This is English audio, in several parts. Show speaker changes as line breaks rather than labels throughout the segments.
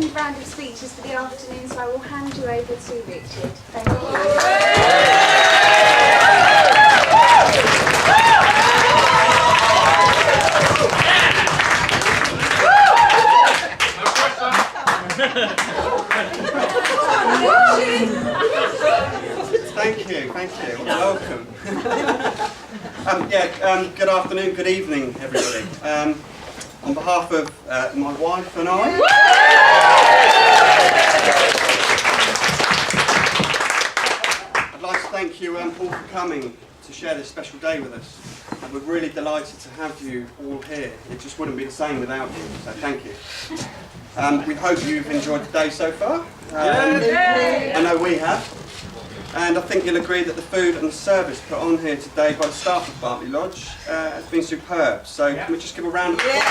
second round of speeches for the afternoon, so I will hand you over to Richard. Thank you.
Thank you. Welcome. Good afternoon, good evening, everybody. On behalf of my wife and I, I'd like to thank you all for coming to share this special day with us. We're really delighted to have you all here. It just wouldn't be the same without you, so thank you. We hope you've enjoyed the day so far. I know we have. And I think you'll agree that the food and the service put on here today by the staff of Bartley Lodge has been superb. So can we just give a round of applause?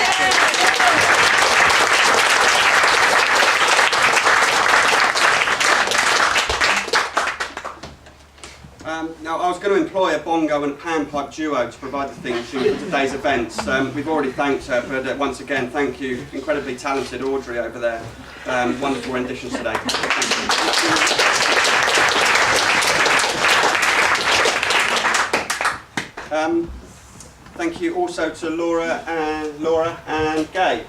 Now, I was going to employ a bongo and a panpipe duo to provide the theme tune for today's events. We've already thanked her, but once again, thank you, incredibly talented Audrey over there. Wonderful renditions today. Thank you also to Laura and Gay.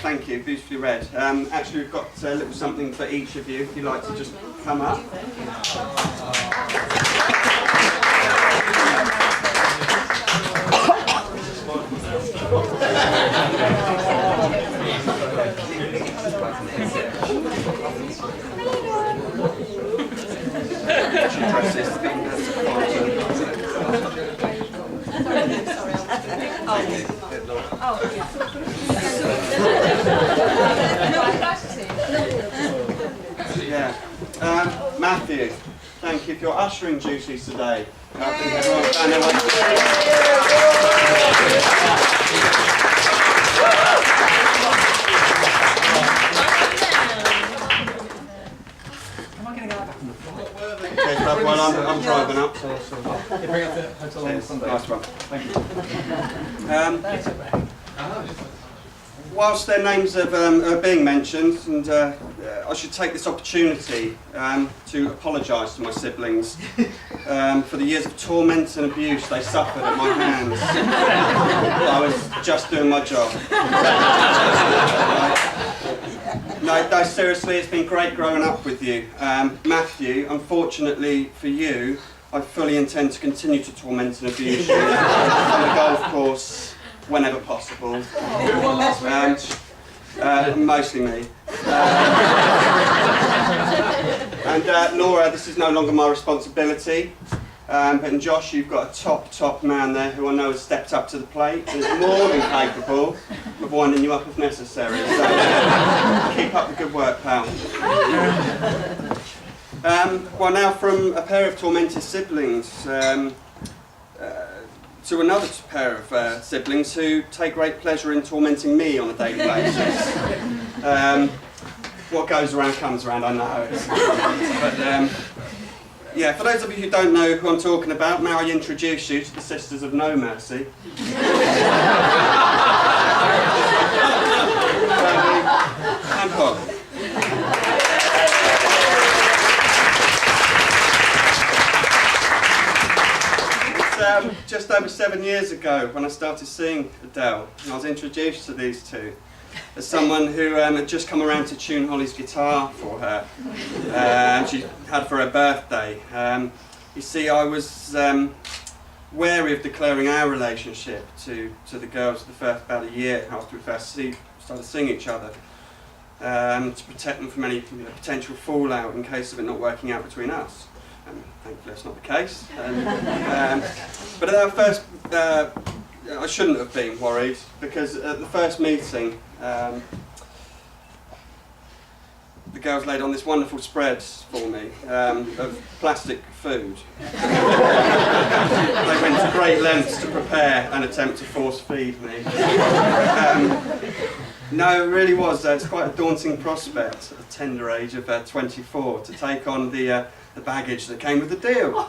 Thank you. Beautifully read. Actually, we've got a little something for each of you. If you'd like to just come up. Matthew, thank you for your ushering duties today. Helping everyone find their way.
Am I going to go back?
Okay, well, I'm driving up, so
You bring up the hotel on Sunday.
nice one.
Thank you.
Whilst their names are being mentioned, and I should take this opportunity to apologise to my siblings for the years of torment and abuse they suffered at my hands. I was just doing my job. No, seriously, it's been great growing up with you. Matthew, unfortunately for you, I fully intend to continue to torment and abuse you on the golf course whenever possible. Mostly me. And Laura, this is no longer my responsibility. But in Josh, you've got a top man there who I know has stepped up to the plate and is more than capable of winding you up if necessary. So keep up the good work, pal. Well, now from a pair of tormented siblings to another pair of siblings who take great pleasure in tormenting me on a daily basis. What goes around comes around, I know. But yeah, for those of you who don't know who I'm talking about, may I introduce you to the Sisters of No Mercy. And Hog. Just over 7 years ago when I started seeing Adele, and I was introduced to these two as someone who had just come around to tune Holly's guitar for her. She had for her birthday. You see, I was wary of declaring our relationship to the girls about a year after we first started seeing each other, to protect them from any potential fallout in case of it not working out between us. Thankfully that's not the case. But at our first, I shouldn't have been worried, because at the first meeting, the girls laid on this wonderful spread for me of plastic food. They went to great lengths to prepare and attempt to force feed me. No, it really was. It's quite a daunting prospect at the tender age of 24 to take on the baggage that came with the deal.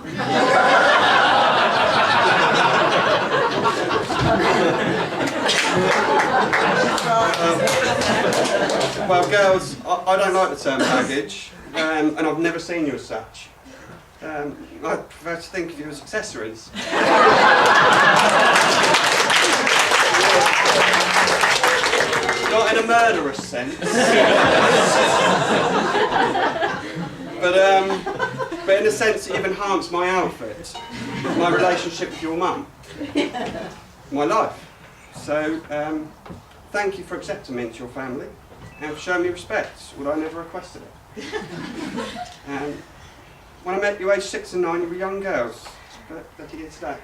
Well, girls, I don't like the term baggage, and I've never seen you as such. I prefer to think of you as accessories. Not in a murderous sense. But in a sense that you've enhanced my outfit, my relationship with your mum, my life. So, thank you for accepting me into your family and for showing me respect, although I never requested it. When I met you aged 6 and 9, you were young girls, but you're here today.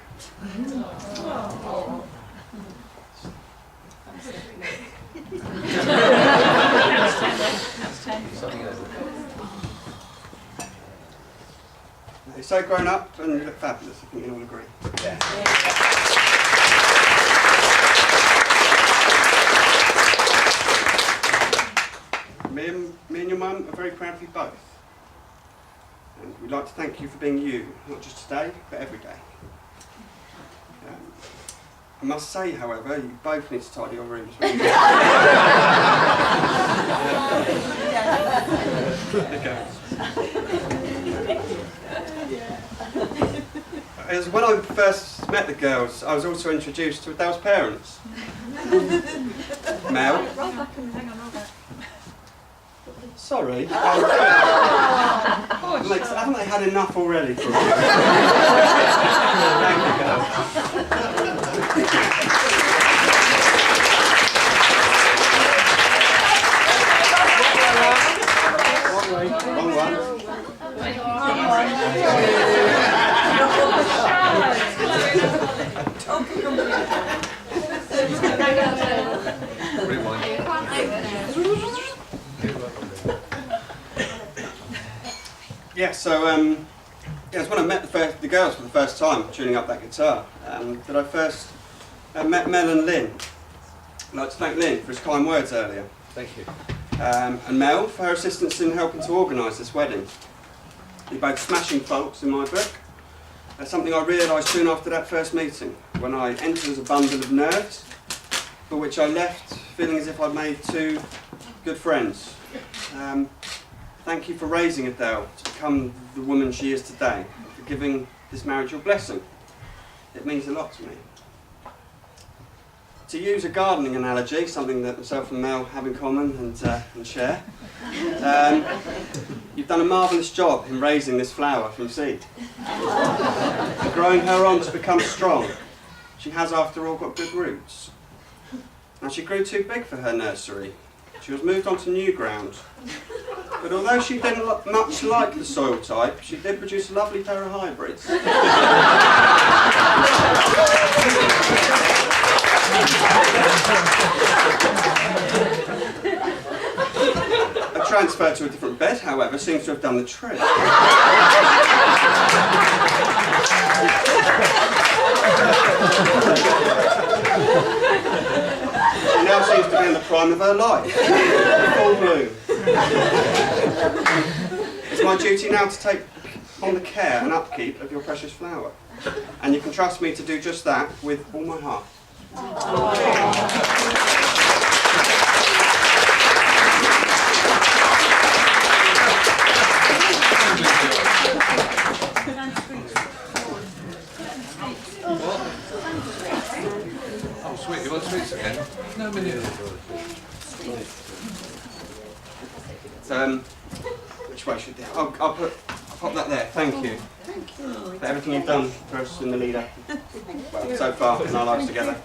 You're so grown up and you look fabulous, I think you all agree. Yeah. Me and your mum are very proud of you both. And we'd like to thank you for being you, not just today, but every day. I must say, however, you both need to tidy your rooms. As when I first met the girls, I was also introduced to Adele's parents. Mel. Sorry. Haven't they had enough already from you? Thank you, girls. Wrong one. Yeah, so it's when I met the girls for the first time, tuning up that guitar, that I first met Mel and Lynn. I'd like to thank Lynn for his kind words earlier.
Thank you.
And Mel for her assistance in helping to organise this wedding. You're both smashing folks in my book. That's something I realised soon after that first meeting, when I entered as a bundle of nerves, for which I left feeling as if I'd made 2 good friends. Thank you for raising Adele to become the woman she is today, for giving this marriage your blessing. It means a lot to me. To use a gardening analogy, something that myself and Mel have in common and share, you've done a marvellous job in raising this flower from seed, growing her on to become strong. She has, after all, got good roots. Now, she grew too big for her nursery. She was moved on to new ground. But although she didn't much like the soil type, she did produce a lovely pair of hybrids. A transfer to a different bed, however, seems to have done the trick. She now seems to be in the prime of her life, full bloom. It's my duty now to take on the care and upkeep of your precious flower. And you can trust me to do just that with all my heart.
Oh, sweet. You want sweets again? No, a minute.
Which way should I'll pop that there. Thank you.
Thank you.
For everything you've done for us in the lead up. Well, so far in our lives together.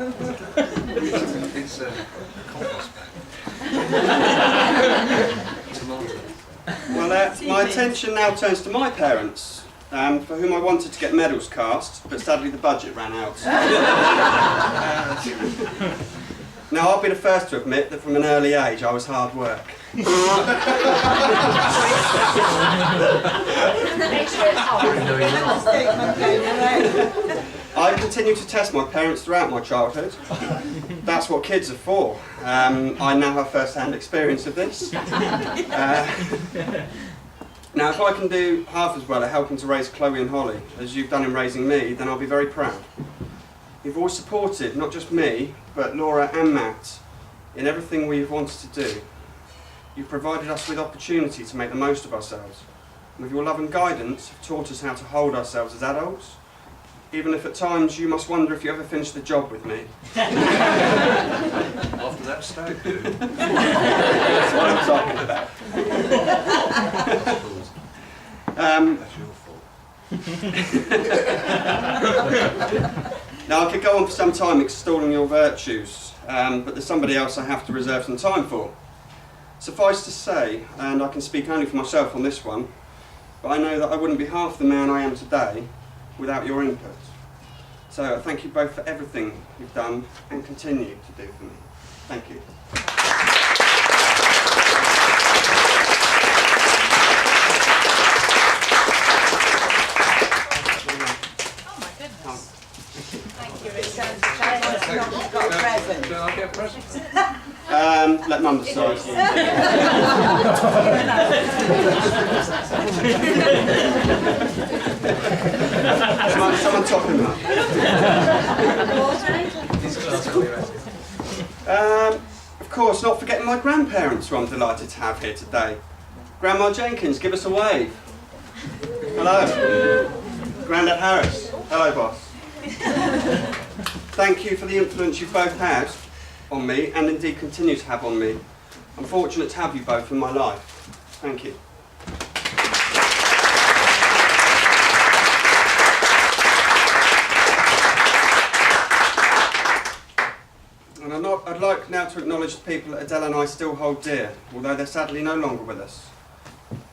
It's a compost bag. Tomato.
Well, my attention now turns to my parents, for whom I wanted to get medals cast, but sadly the budget ran out. Now, I'll be the first to admit that from an early age I was hard work.
Make sure it's hot.
I continued to test my parents throughout my childhood. That's what kids are for. I now have first-hand experience of this. Now, if I can do half as well at helping to raise Chloe and Holly as you've done in raising me, then I'll be very proud. You've always supported not just me, but Laura and Matt, in everything we've wanted to do. You've provided us with opportunity to make the most of ourselves. With your love and guidance, you've taught us how to hold ourselves as adults, even if at times you must wonder if you ever finish the job with me.
After that stag do.
That's what I'm talking about.
That's your fault.
Now, I could go on for some time extolling your virtues, but there's somebody else I have to reserve some time for. Suffice to say, and I can speak only for myself on this one, but I know that I wouldn't be half the man I am today without your input. So I thank you both for everything you've done and continue to do for me. Thank you.
Can I get a present?
Let Mum decide. Someone top him up. Of course, not forgetting my grandparents, who I'm delighted to have here today. Grandma Jenkins, give us a wave. Hello. Grandad Harris. Hello, boss. Thank you for the influence you've both had on me, and indeed continue to have on me. I'm fortunate to have you both in my life. Thank you. And I'd like now to acknowledge the people that Adele and I still hold dear, although they're sadly no longer with us.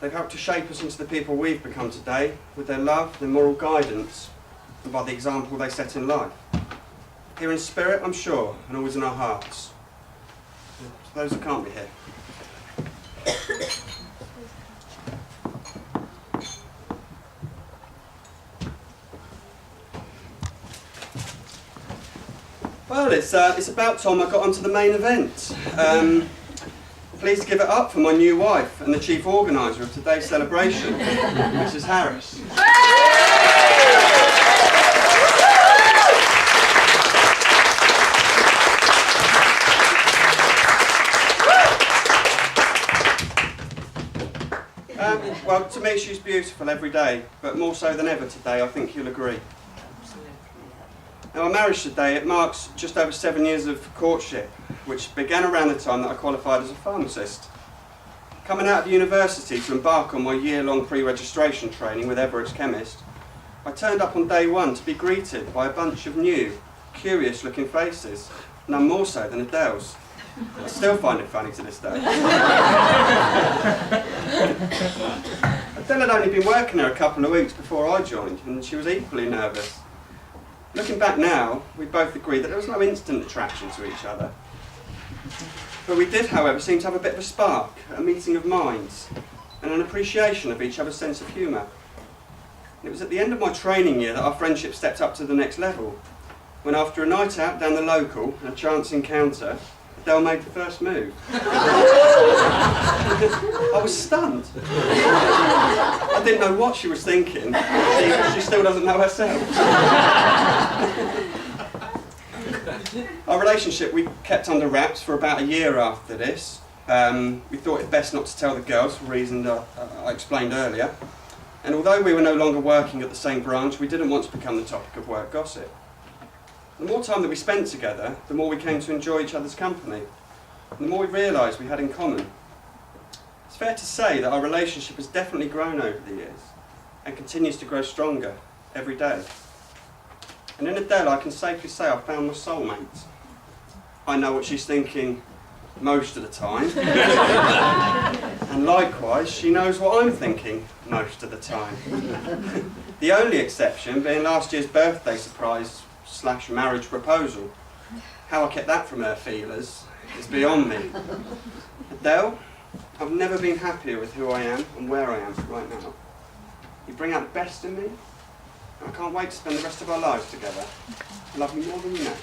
They've helped to shape us into the people we've become today, with their love, their moral guidance, and by the example they set in life. Here in spirit, I'm sure, and always in our hearts. For those who can't be here. Well, it's about time I got onto the main event. Please give it up for my new wife and the chief organiser of today's celebration, Mrs. Harris. Well, to me she's beautiful every day, but more so than ever today, I think you'll agree. Now, our marriage today, it marks just over 7 years of courtship, which began around the time that I qualified as a pharmacist. Coming out of university to embark on my year-long pre-registration training with Everett's chemist, I turned up on day one to be greeted by a bunch of new, curious-looking faces, none more so than Adele's. I still find it funny to this day. Adele had only been working there a couple of weeks before I joined, and she was equally nervous. Looking back now, we both agreed that there was no instant attraction to each other. But we did, however, seem to have a bit of a spark, a meeting of minds, and an appreciation of each other's sense of humour. And it was at the end of my training year that our friendship stepped up to the next level, when after a night out down the local and a chance encounter, Adele made the first move. I was stunned. I didn't know what she was thinking. She still doesn't know herself. Our relationship we kept under wraps for about a year after this. We thought it best not to tell the girls for reasons I explained earlier. And although we were no longer working at the same branch, we didn't want to become the topic of work gossip. The more time that we spent together, the more we came to enjoy each other's company, and the more we realised we had in common. It's fair to say that our relationship has definitely grown over the years, and continues to grow stronger every day. And in Adele, I can safely say I've found my soulmate. I know what she's thinking most of the time, and likewise, she knows what I'm thinking most of the time. The only exception being last year's birthday surprise / marriage proposal. How I kept that from her feelers is beyond me. Adele, I've never been happier with who I am and where I am right now. You bring out the best in me, and I can't wait to spend the rest of our lives together. I love you more than you know.